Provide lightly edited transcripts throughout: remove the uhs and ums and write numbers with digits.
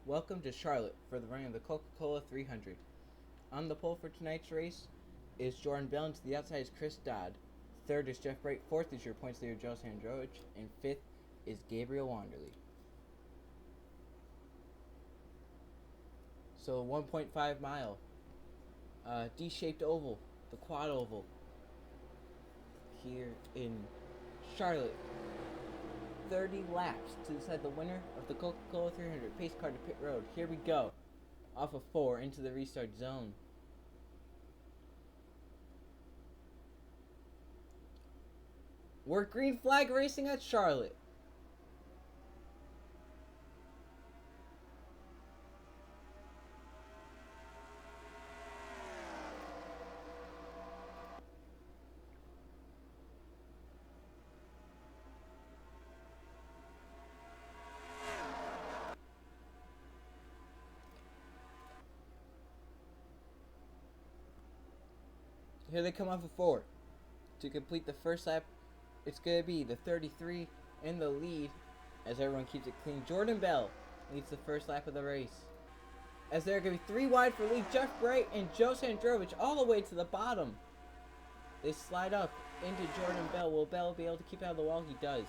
Welcome to Charlotte for the running of the Coca-Cola 300. On the pole for tonight's race is Jordan Bell, and to the outside is Chris Dodd. Third is Jeff Bright. Fourth is your points leader, Joe Sandrovich. And fifth is Gabriel Wanderley. So 1.5 mile D-shaped oval, the quad oval, here in Charlotte. 30 laps to decide the winner of the Coca-Cola 300. Pace car to pit road. Here we go. Off of 4 into the restart zone. We're green flag racing at Charlotte. Here they come off of 4. To complete the first lap, it's going to be the 33 in the lead as everyone keeps it clean. Jordan Bell leads the first lap of the race. As they're going to be 3 wide for lead, Jeff Bright and Joe Sandrovich all the way to the bottom. They slide up into Jordan Bell. Will Bell be able to keep out of the wall? He does.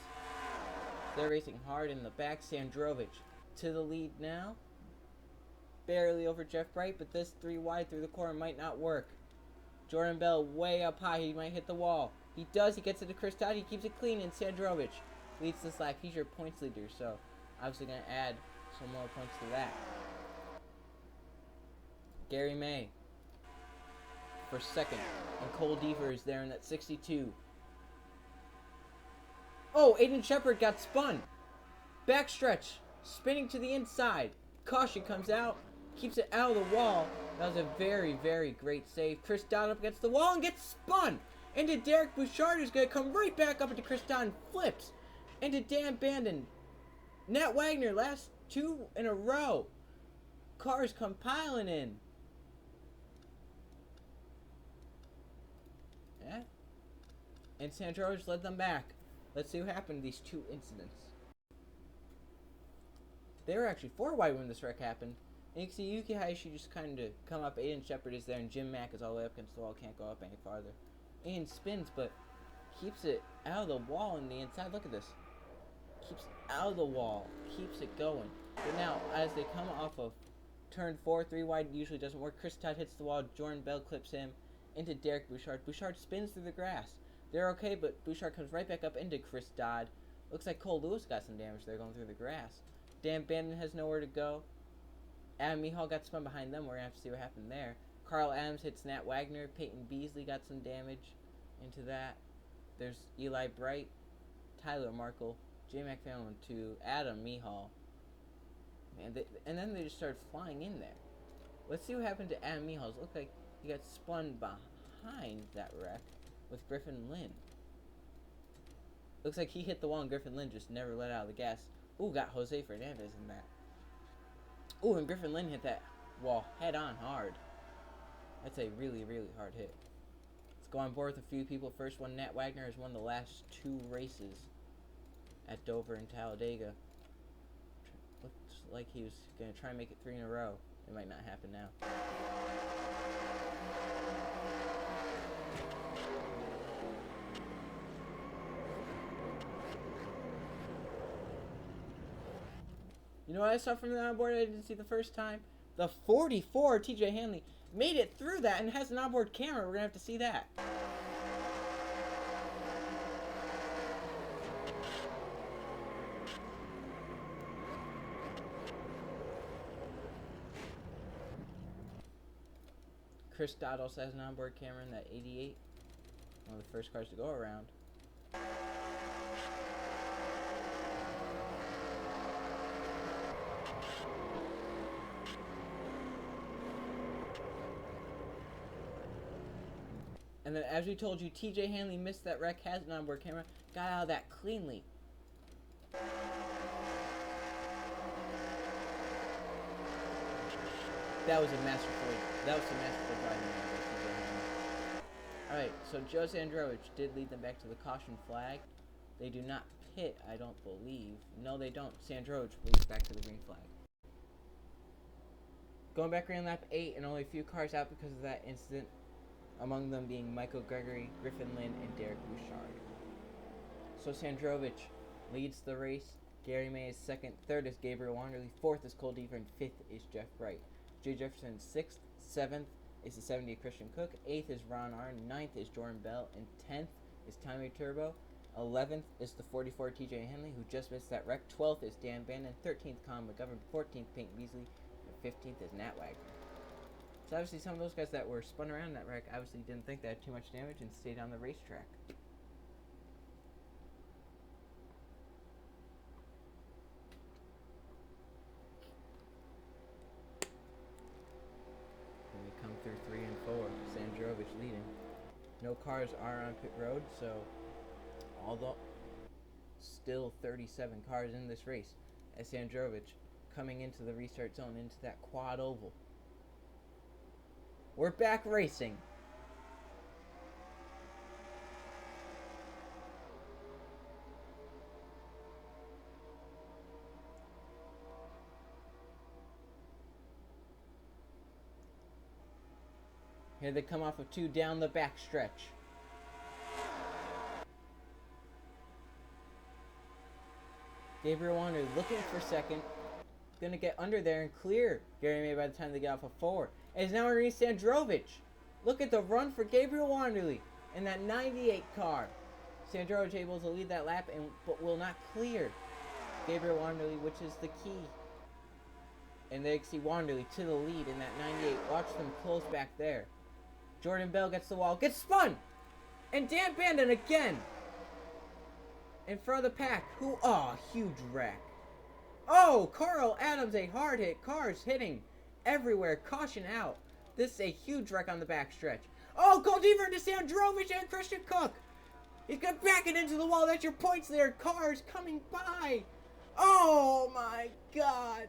They're racing hard in the back. Sandrovich to the lead now. Barely over Jeff Bright, but this 3 wide through the corner might not work. Jordan Bell way up high. He might hit the wall. He does. He gets it to Chris Dodd. He keeps it clean, and Sandrovich leads this lap. He's your points leader, so obviously going to add some more points to that. Gary May for second, and Cole Deaver is there in that 62. Oh, Aiden Shepard got spun. Backstretch, spinning to the inside. Caution comes out, keeps it out of the wall. That was a very, very great save. Chris Dodd up against the wall and gets spun into Derek Bouchard, who's going to come right back up into Chris Dodd and flips into Dan Bandon. Nat Wagner, last 2 in a row. Cars come piling in. Yeah. And Sandrovich led them back. Let's see what happened in these 2 incidents. They were actually 4 wide when this wreck happened. And you can see Yuki Hayashi just kind of come up. Aiden Shepard is there, and Jim Mack is all the way up against the wall. Can't go up any farther. Aiden spins, but keeps it out of the wall on the inside. Look at this. Keeps out of the wall. Keeps it going. But now, as they come off of turn 4, 3 wide usually doesn't work. Chris Todd hits the wall. Jordan Bell clips him into Derek Bouchard. Bouchard spins through the grass. They're okay, but Bouchard comes right back up into Chris Dodd. Looks like Cole Lewis got some damage there going through the grass. Dan Bandon has nowhere to go. Adam Mihal got spun behind them. We're going to have to see what happened there. Carl Adams hits Nat Wagner. Peyton Beasley got some damage into that. There's Eli Bright, Tyler Markle, J. McFarland to Adam Mihal. And then they just started flying in there. Let's see what happened to Adam Mihal. It looked like he got spun behind that wreck with Griffin Lynn. Looks like he hit the wall and Griffin Lynn just never let out of the gas. Ooh, got Jose Fernandez in that. Ooh, and Griffin Lynn hit that wall head on hard. That's a really, really hard hit. Let's go on board with a few people. First one, Nat Wagner has won the last 2 races at Dover and Talladega. Looks like he was going to try and make it 3 in a row. It might not happen now. You know what I saw from the onboard I didn't see the first time? The 44 TJ Hanley made it through that and has an onboard camera. We're going to have to see that. Chris Dodd also has an onboard camera in that 88. One of the first cars to go around. And then, as we told you, TJ Hanley missed that wreck, has an onboard camera, got out of that cleanly. That was a masterful driving by TJ Hanley. Alright, so Joe Sandrovich did lead them back to the caution flag. They do not pit, I don't believe. No, they don't. Sandrovich leads back to the green flag. Going back around lap 8 and only a few cars out because of that incident, among them being Michael Gregory, Griffin Lynn, and Derek Bouchard. So Sandrovich leads the race. Gary May is second. Third is Gabriel Wanderley. Fourth is Cole Deaver. And fifth is Jeff Bright. Jay Jefferson sixth. Seventh is the 78 Christian Cook. Eighth is Ron Arnn. Ninth is Jordan Bell. And 10th is Tommy Turbo. 11th is the 44 TJ Henley, who just missed that wreck. 12th is Dan Bandon. 13th, Colin McGovern. 14th, Peyton Beasley. And 15th is Nat Wagner. So obviously some of those guys that were spun around in that wreck obviously didn't think they had too much damage and stayed on the racetrack. When we come through 3 and 4, Sandrovich leading. No cars are on pit road, so although still 37 cars in this race, as Sandrovich coming into the restart zone, into that quad oval. We're back racing. Here they come off of 2 down the back stretch. Gabriel Wander looking for second. Gonna get under there and clear Gary May by the time they get off of 4. And it's now underneath Sandrovich. Look at the run for Gabriel Wanderley in that 98 car. Sandrovich able to lead that lap but will not clear Gabriel Wanderley, which is the key. And they see Wanderley to the lead in that 98. Watch them close back there. Jordan Bell gets the wall, gets spun! And Dan Bandon again! In front of the pack, huge wreck. Oh, Carl Adams, a hard hit. Cars hitting everywhere. Caution out. This is a huge wreck on the backstretch. Oh, Cole Deaver into Sandrovich and Christian Cook. He's going to back it into the wall. That's your points there. Cars coming by. Oh, my God.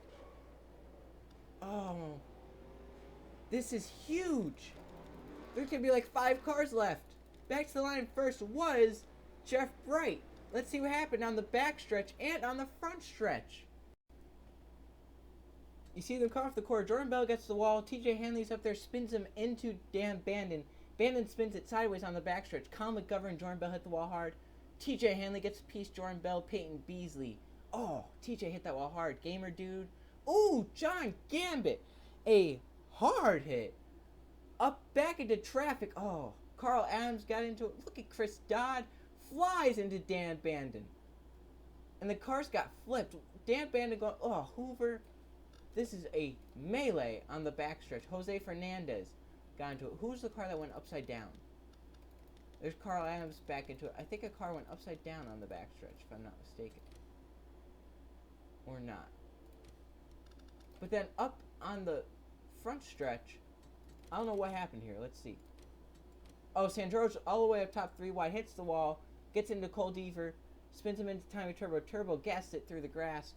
Oh. This is huge. There's going to be like 5 cars left. Back to the line first was Jeff Bright. Let's see what happened on the backstretch and on the front stretch. You see them come off the corner. Jordan Bell gets the wall. TJ Hanley's up there, spins him into Dan Bandon. Bandon spins it sideways on the backstretch. Colin McGovern, Jordan Bell hit the wall hard. TJ Hanley gets a piece. Jordan Bell, Peyton Beasley. Oh, TJ hit that wall hard. Gamer dude. Ooh, John Gambit. A hard hit. Up back into traffic. Oh, Carl Adams got into it. Look at Chris Dodd. Flies into Dan Bandon. And the cars got flipped. Dan Bandon going, Hoover. This is a melee on the backstretch. Jose Fernandez got into it. Who's the car that went upside down? There's Carl Adams back into it. I think a car went upside down on the backstretch, if I'm not mistaken. Or not. But then up on the front stretch, I don't know what happened here. Let's see. Oh, Sandrovich all the way up top 3 wide, hits the wall, gets into Cole Deaver, spins him into Tommy Turbo. Turbo gassed it through the grass,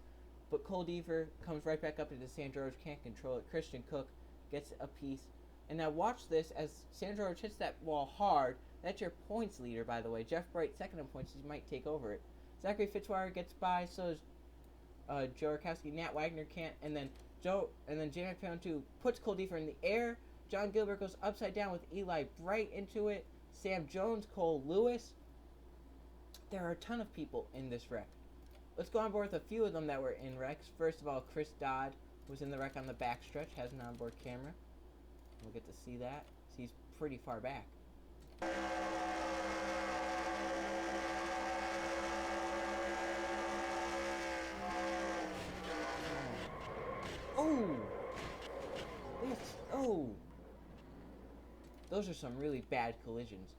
but Cole Deaver comes right back up into Sandrovich, can't control it. Christian Cook gets a piece. And now watch this as Sandrovich hits that wall hard. That's your points leader, by the way. Jeff Bright, second in points, he might take over it. Zachary Fitzwater gets by, so is Joe Rakowski. Nat Wagner can't, and then J. McPhail 2 puts Cole Deaver in the air. John Gilbert goes upside down with Eli Bright into it. Sam Jones, Cole Lewis. There are a ton of people in this wreck. Let's go on board with a few of them that were in wrecks. First of all, Chris Dodd was in the wreck on the backstretch, has an onboard camera. We'll get to see that. He's pretty far back. Those are some really bad collisions.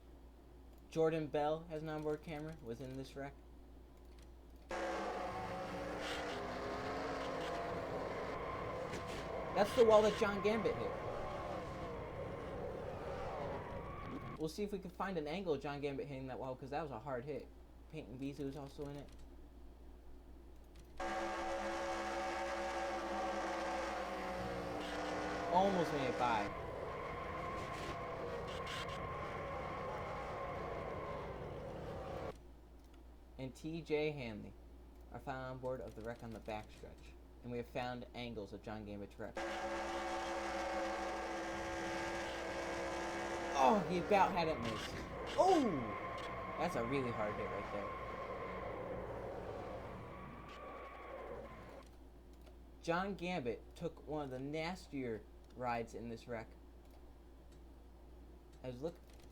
Jordan Bell has an onboard camera, was in this wreck. That's the wall that John Gambit hit. We'll see if we can find an angle of John Gambit hitting that wall, because that was a hard hit. Peyton Beasley was also in it. Almost made it by. And TJ Hanley are found on board of the wreck on the backstretch. and we have found angles of John Gambit's wreck. Oh, he about had it missed. Oh! That's a really hard hit right there. John Gambit took one of the nastier rides in this wreck.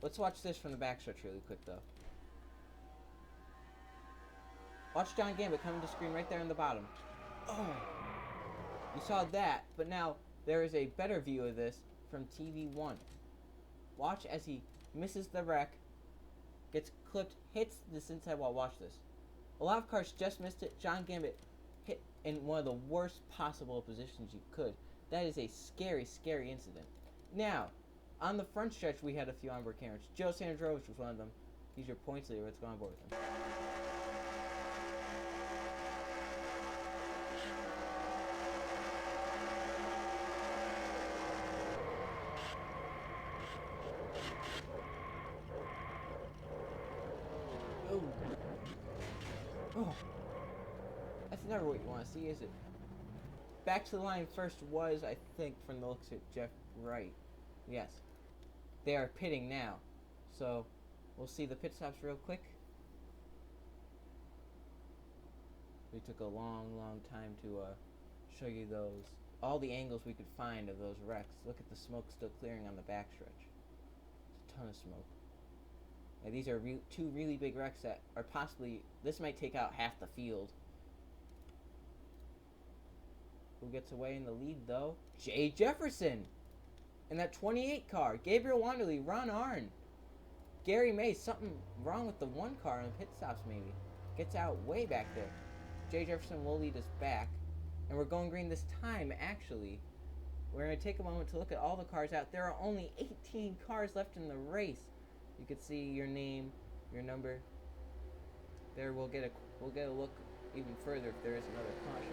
Let's watch this from the backstretch really quick though. Watch John Gambit come to screen right there on the bottom. Oh! You saw that, but now there is a better view of this from TV1. Watch as he misses the wreck, gets clipped, hits this inside wall. Watch this. A lot of cars just missed it. John Gambit hit in one of the worst possible positions you could. That is a scary, scary incident. Now, on the front stretch, we had a few onboard cameras. Joe Sandrovich was one of them. He's your points leader. Let's go on board with him. Oh, that's never what you want to see, is it? Back to the line first was, I think, from the looks of Jeff Wright. Yes. They are pitting now. So, we'll see the pit stops real quick. We took a long, long time to show you those. All the angles we could find of those wrecks. Look at the smoke still clearing on the backstretch. It's a ton of smoke. Now, these are two really big wrecks that are possibly... This might take out half the field. Who gets away in the lead, though? Jay Jefferson! In that 28 car. Gabriel Wanderley, Ron Arnn. Gary May, something wrong with the one car on the pit stops, maybe. Gets out way back there. Jay Jefferson will lead us back. And we're going green this time, actually. We're going to take a moment to look at all the cars out. There are only 18 cars left in the race. You can see your name, your number. There we'll get a look even further if there is another caution.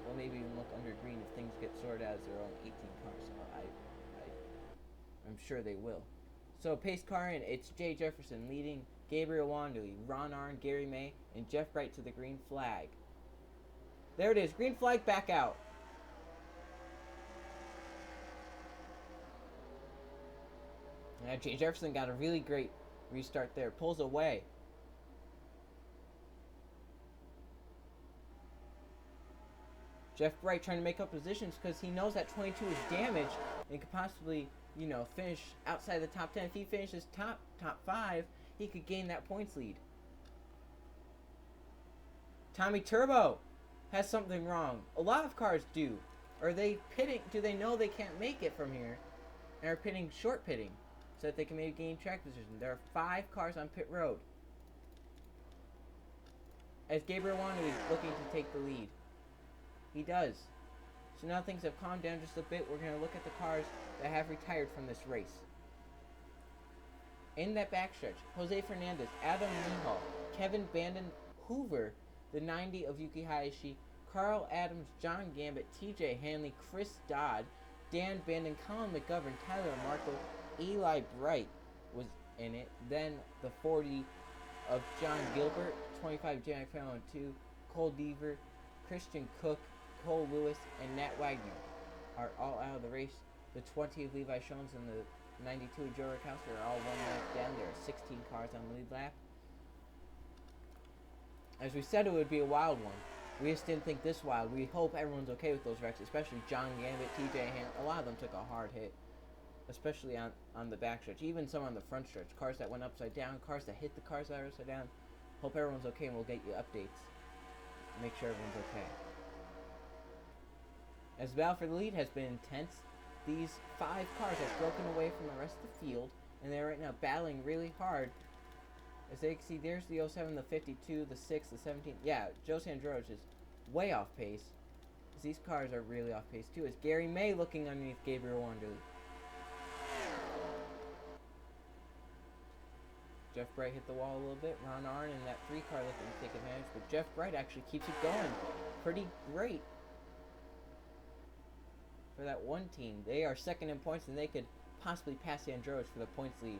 We'll maybe even look under green if things get sorted out as there are only 18 cars. So I'm sure they will. So pace car in, it's Jay Jefferson leading Gabriel Wanderley, Ron Arnn, Gary May, and Jeff Bright to the green flag. There it is, green flag back out. Now Jay Jefferson got a really great restart there. Pulls away. Jeff Bright trying to make up positions because he knows that 22 is damaged and could possibly, finish outside the top 10. If he finishes top 5, he could gain that points lead. Tommy Turbo has something wrong. A lot of cars do. Are they pitting? Do they know they can't make it from here and are pitting short pitting so that they can maybe gain track position? There are 5 cars on pit road. As Gabriel Wanderley is looking to take the lead. He does. So now things have calmed down just a bit. We're going to look at the cars that have retired from this race. In that backstretch, Jose Fernandez, Adam Nihal, Kevin Bandon Hoover, the 90 of Yuki Hayashi, Carl Adams, John Gambit, TJ Hanley, Chris Dodd, Dan Bandon, Colin McGovern, Tyler Marco, Eli Bright was in it. Then the 40 of John Gilbert, 25 Jack Fallon 2, Cole Deaver, Christian Cook, Cole Lewis, and Nat Wagner are all out of the race. The 20 of Levi Shones and the 92 of Joe Rakowski are all 1 lap down. There are 16 cars on the lead lap. As we said, it would be a wild one. We just didn't think this wild. We hope everyone's okay with those wrecks, especially John Gambit, TJ Hand. A lot of them took a hard hit, especially on the backstretch. Even some on the front stretch. Cars that went upside down, cars that hit the cars that are upside down. Hope everyone's okay, and we'll get you updates to make sure everyone's okay. As the battle for the lead has been intense, these 5 cars have broken away from the rest of the field, and they're right now battling really hard. As they can see, there's the 07, the 52, the 6, the 17. Yeah, Joe Sandrovich is way off pace. As these cars are really off pace too. As Gary May looking underneath Gabriel Wanderley. Jeff Bright hit the wall a little bit. Ron Arnn in that 3 car looking to take advantage, but Jeff Bright actually keeps it going. Pretty great for that one team. They are second in points, and they could possibly pass Androvich for the points lead.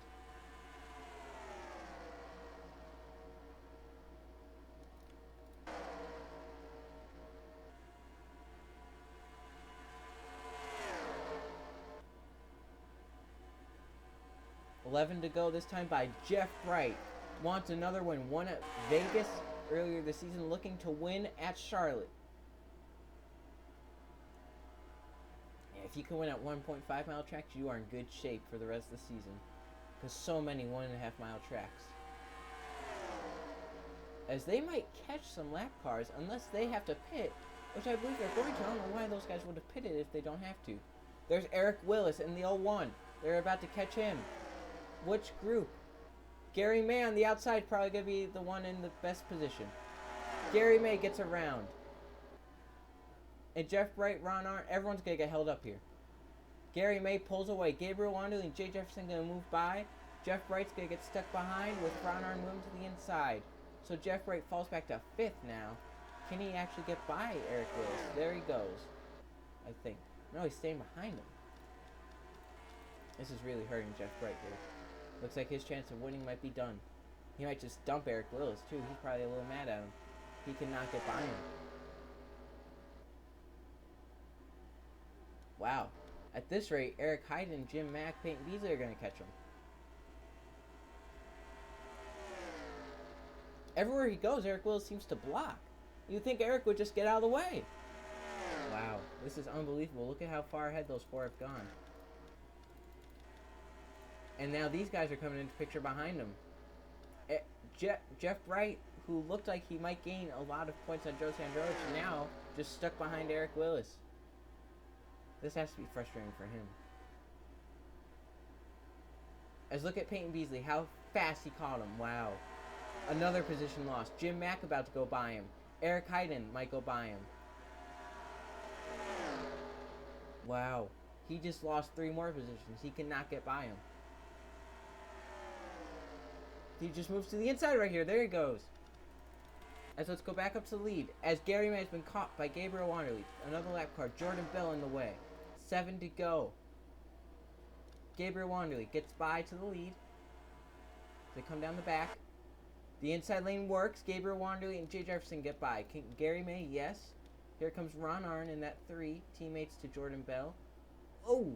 11 to go this time by Jeff Bright. Wants another one. Won at Vegas earlier this season, looking to win at Charlotte. Yeah, if you can win at 1.5 mile tracks, you are in good shape for the rest of the season. Because so many 1.5 mile tracks. As they might catch some lap cars unless they have to pit, which I believe they're going to. I don't know why those guys would have pitted if they don't have to. There's Eric Willis in the 01. They're about to catch him. Which group? Gary May on the outside, probably going to be the one in the best position. Gary May gets around. And Jeff Bright, Ron Arndt, everyone's going to get held up here. Gary May pulls away. Gabriel Wanderley and Jay Jefferson going to move by. Jeff Bright's going to get stuck behind with Ron Arndt moving to the inside. So Jeff Bright falls back to 5th now. Can he actually get by Eric Willis? There he goes, I think. No, he's staying behind him. This is really hurting Jeff Bright here. Looks like his chance of winning might be done. He might just dump Eric Willis, too. He's probably a little mad at him. He cannot get by him. Wow. At this rate, Eric Heiden, Jim Mack, Peyton Beasley are going to catch him. Everywhere he goes, Eric Willis seems to block. You'd think Eric would just get out of the way. Wow, this is unbelievable. Look at how far ahead those four have gone. And now these guys are coming into picture behind him. Jeff Bright, who looked like he might gain a lot of points on Joe Sandrovich, now just stuck behind Eric Willis. This has to be frustrating for him. As look at Peyton Beasley, how fast he caught him. Wow. Another position lost. Jim Mack about to go by him. Eric Heiden might go by him. Wow. He just lost 3 more positions. He cannot get by him. He just moves to the inside right here. There he goes. As let's go back up to the lead. As Gary May has been caught by Gabriel Wanderley. Another lap car. Jordan Bell in the way. 7 to go. Gabriel Wanderley gets by to the lead. They come down the back. The inside lane works. Gabriel Wanderley and Jay Jefferson get by. Gary May, yes. Here comes Ron Arndt in that 3. Teammates to Jordan Bell. Oh,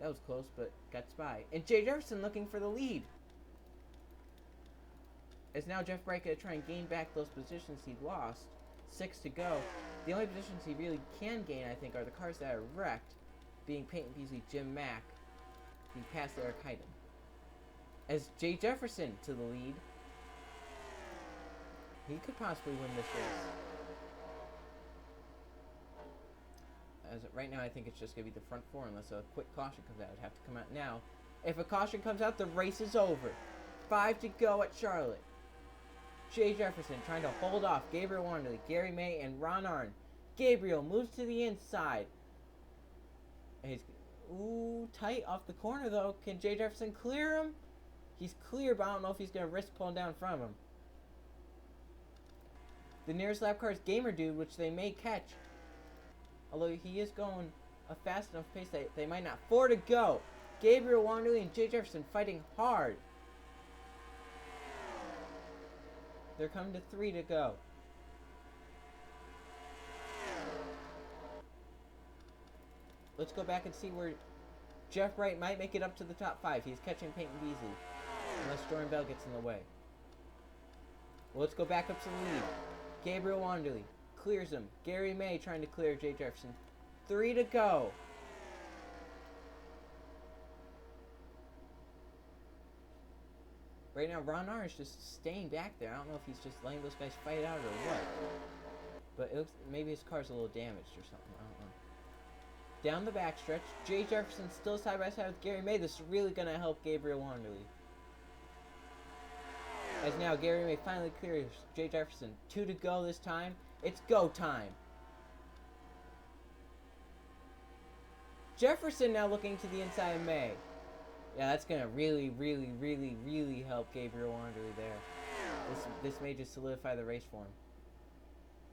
that was close, but got by. And Jay Jefferson looking for the lead. As now Jeff Bright going to try and gain back those positions he lost. 6 to go. The only positions he really can gain, I think, are the cars that are wrecked. Being Peyton Beasley, Jim Mack. He passed Eric Heiden. As Jay Jefferson to the lead. He could possibly win this race. As right now, I think it's just going to be the front 4 unless a quick caution comes out. It'd have to come out now. If a caution comes out, the race is over. 5 to go at Charlotte. Jay Jefferson trying to hold off Gabriel Wanderley, Gary May, and Ron Arndt. Gabriel moves to the inside. And he's tight off the corner, though. Can Jay Jefferson clear him? He's clear, but I don't know if he's going to risk pulling down in front of him. The nearest lap car is Gamer Dude, which they may catch. Although he is going a fast enough pace that they might not. 4 to go. Gabriel Wanderley and Jay Jefferson fighting hard. They're coming to 3 to go. Let's go back and see where Jeff Bright might make it up to the top 5. He's catching Peyton Beasley. Unless Jordan Bell gets in the way. Well, let's go back up to the lead. Gabriel Wanderley clears him. Gary May trying to clear Jay Jefferson. 3 to go. Right now, Ron Arndt is just staying back there. I don't know if he's just letting those guys fight out or what. But it looks, maybe his car's a little damaged or something. I don't know. Down the backstretch, Jay Jefferson still side by side with Gary May. This is really going to help Gabriel Wanderley. As now Gary May finally clears Jay Jefferson. 2 to go this time. It's go time. Jefferson now looking to the inside of May. Yeah, that's going to really, really, really, really help Gabriel Wanderley there. This may just solidify the race for him.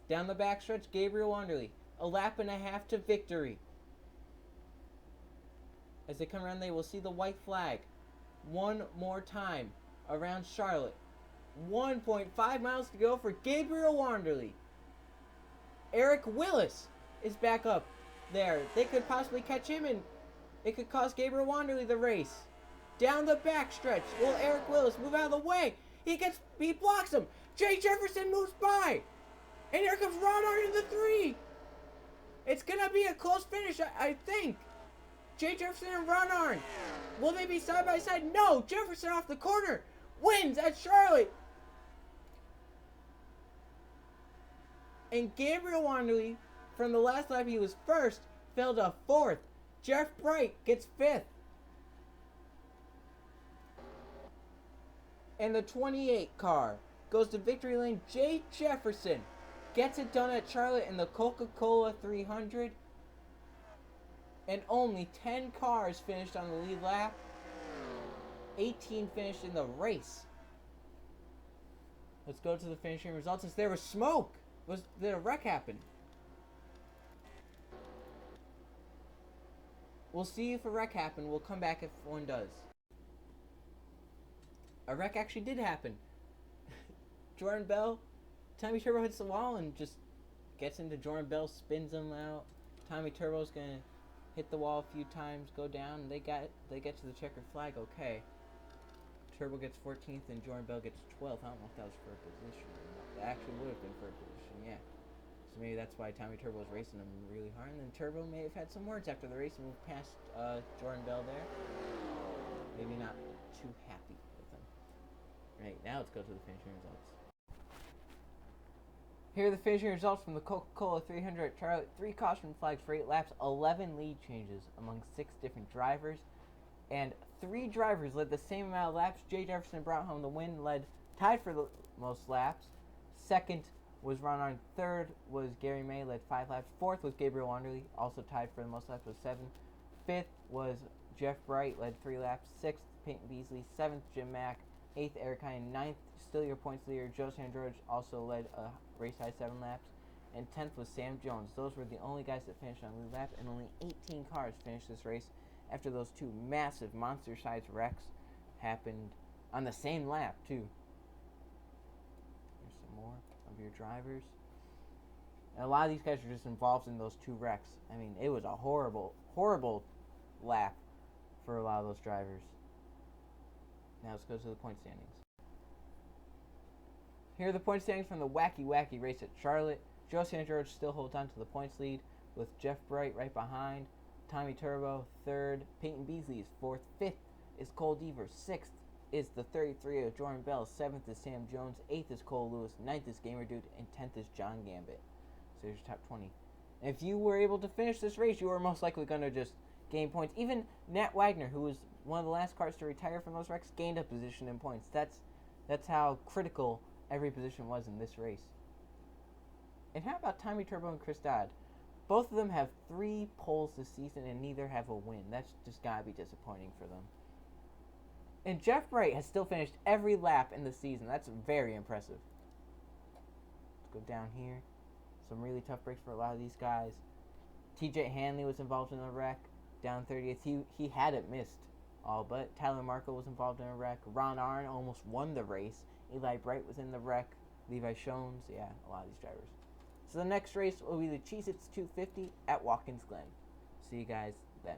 Down the backstretch, Gabriel Wanderley. A lap and a half to victory. As they come around, they will see the white flag. One more time around Charlotte. 1.5 miles to go for Gabriel Wanderley. Eric Willis is back up there. They could possibly catch him and it could cost Gabriel Wanderley the race. down the backstretch. Will Eric Willis move out of the way? He blocks him. Jay Jefferson moves by. And here comes Ron Art in the 3. It's going to be a close finish, I think. Jay Jefferson and Ron Art. Will they be side by side? No. Jefferson off the corner wins at Charlotte. And Gabriel Wanderley, from the last lap he was first, fell to 4th. Jeff Bright gets 5th. And the 28 car goes to victory lane. Jay Jefferson gets it done at Charlotte in the Coca-Cola 300. And only 10 cars finished on the lead lap. 18 finished in the race. Let's go to the finishing results. Since there was smoke, did a wreck happen? We'll see if a wreck happened. We'll come back if one does. A wreck actually did happen. Jordan Bell, Tommy Turbo hits the wall and just gets into Jordan Bell, spins him out. Tommy Turbo's gonna hit the wall a few times, go down, and they get to the checkered flag. Okay. Turbo gets 14th and Jordan Bell gets 12th. I don't know if that was for a position or not. It actually would have been for a position, yeah. So maybe that's why Tommy Turbo was racing him really hard. And then Turbo may have had some words after the race and moved past Jordan Bell there. Maybe not too happy with him. Right, now let's go to the finishing results. Here are the finishing results from the Coca-Cola 300 at Charlotte. 3 caution flags for 8 laps, 11 lead changes among 6 different drivers. And 3 drivers led the same amount of laps. Jay Jefferson brought home the win, tied for the most laps. Second was Ron Arndt. Third was Gary May, led 5 laps. Fourth was Gabriel Wanderley, also tied for the most laps with 7. Fifth was Jeff Bright, led 3 laps. Sixth, Peyton Beasley. 7th, Jim Mack. 8th, Eric Hine. 9th, still your points leader, Joe Sandroge, also led a race high 7 laps. And 10th was Sam Jones. Those were the only guys that finished on the lead lap, and only 18 cars finished this race after those 2 massive monster-sized wrecks happened on the same lap, too. Here's some more of your drivers. And a lot of these guys are just involved in those 2 wrecks. I mean, it was a horrible, horrible lap for a lot of those drivers. Now let's go to the point standings. Here are the point standings from the wacky race at Charlotte. Joe Sandroge still holds on to the points lead with Jeff Bright right behind. Tommy Turbo, 3rd. Peyton Beasley is 4th. 5th is Cole Deaver. 6th is the 33 of Jordan Bell. 7th is Sam Jones. 8th is Cole Lewis. 9th is Gamer Dude. And 10th is John Gambit. So there's your top 20. And if you were able to finish this race, you were most likely going to just gain points. Even Nat Wagner, who was one of the last cars to retire from those wrecks, gained a position in points. That's how critical every position was in this race. And how about Tommy Turbo and Chris Dodd? Both of them have 3 poles this season and neither have a win. That's just gotta be disappointing for them. And Jeff Bright has still finished every lap in the season. That's very impressive. Let's go down here. Some really tough breaks for a lot of these guys. TJ Hanley was involved in a wreck. Down 30th. He hadn't missed all but. Tyler Markle was involved in a wreck. Ron Arndt almost won the race. Eli Bright was in the wreck. Levi Shones. Yeah, a lot of these drivers. So the next race will be the Cheez-Its 250 at Watkins Glen. See you guys then.